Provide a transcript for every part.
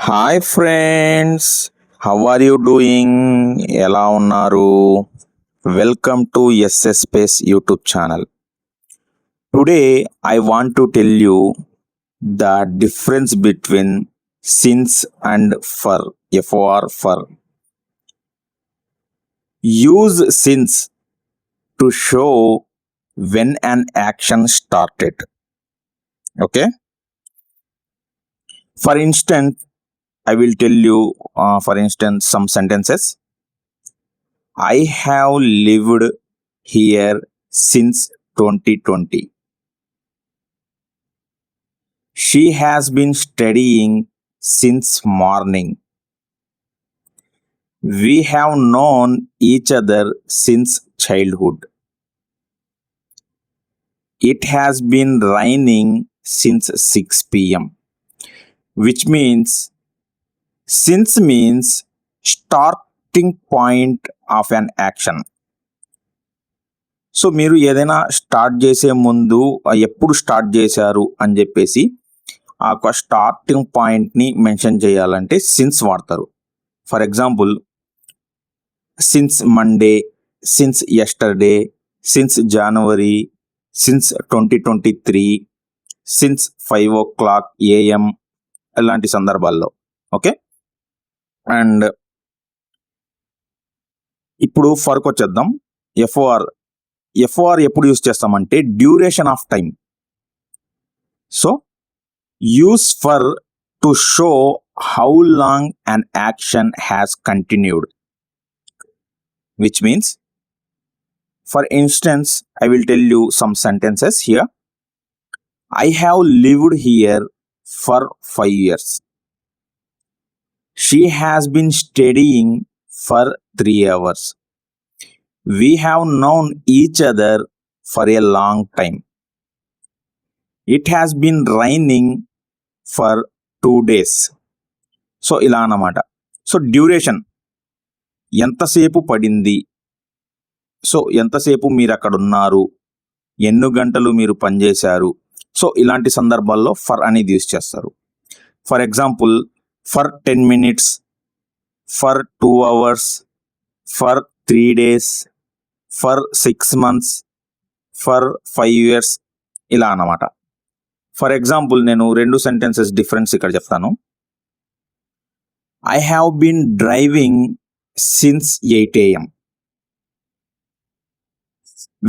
Hi friends, how are you doing? ఎలా ఉన్నారు? Welcome to SS space YouTube channel. Today I want to tell you the difference between since and for. F O R for. Use since to show when an action started. Okay? For instance, I will tell you, for instance, some sentences. I have lived here since 2020. She has been studying since morning. We have known each other since childhood. It has been raining since 6 p.m. Which means, since means starting point of an action. So మీరు ఏదైనా start చేసే ముందు ఎప్పుడు start చేశారు అని చెప్పేసి ఆ యొక్క స్టార్టింగ్ పాయింట్ని మెన్షన్ చేయాలంటే సిన్స్ వాడతారు. For example, since Monday, since yesterday, since January, since 2023, since 5 AM, ఇలాంటి సందర్భాల్లో. ఓకే, అండ్ ఇప్పుడు ఫర్క్ వచ్చేద్దాం. ఎఫ్ఓఆర్ ఎప్పుడు యూస్ చేస్తామంటే duration of time. So use for to show how long an action has continued, which means, for instance, I will tell you some sentences here. I have lived here for 5 years. She has been studying for 3 hours. We have known each other for a long time. It has been raining for 2 days. So ఇలా అన్నమాట. So duration ఎంతసేపు పడింది, so ఎంతసేపు మీరు అక్కడ ఉన్నారు, ఎన్ని గంటలు మీరు పనిచేశారు, సో ఇలాంటి సందర్భాల్లో ఫర్ అనేది యూస్ చేస్తారు. For example, for 10 minutes, for 2 hours, for 3 days, for 6 months, for 5 years, ఇలా అన్నమాట. ఫర్ ఎగ్జాంపుల్, నేను 2 సెంటెన్సెస్ డిఫరెన్స్ ఇక్కడ చెప్తాను. I have been driving since 8 AM.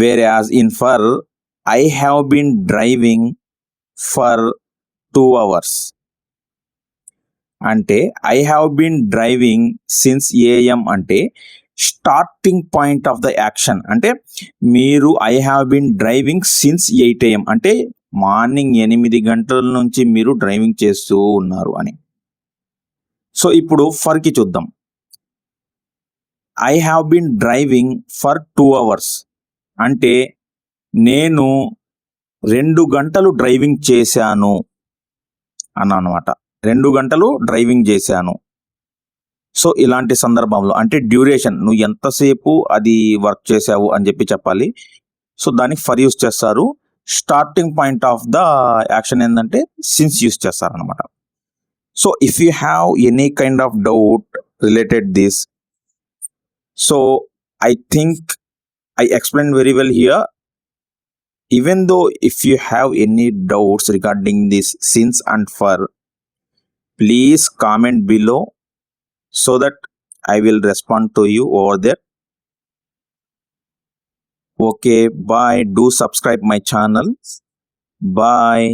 Whereas in for, I have been driving for 2 hours. అంటే I have been driving since AM అంటే starting point of the action. అంటే మీరు I have been driving since 8 AM అంటే morning 8 గంటల నుంచి మీరు driving చేస్తూ ఉన్నారు అని. సో ఇప్పుడు ఫర్కి చూద్దాం. I have been driving for 2 hours అంటే నేను 2 గంటలు డ్రైవింగ్ చేశాను అన్నమాట. 2 గంటలు డ్రైవింగ్ చేశాను. సో ఇలాంటి సందర్భంలో అంటే డ్యూరేషన్, నువ్వు ఎంతసేపు అది వర్క్ చేసావు అని చెప్పి చెప్పాలి. సో దానికి ఫర్ యూస్ చేస్తారు. Starting point of the action ఏంటంటే సిన్స్ యూస్ చేస్తారనమాట. So if you have any kind of doubt related this, so I think I explained very well here. Even though if you have any doubts regarding this since and for, please comment below so that I will respond to you over there. Okay, bye. Do subscribe my channel. Bye.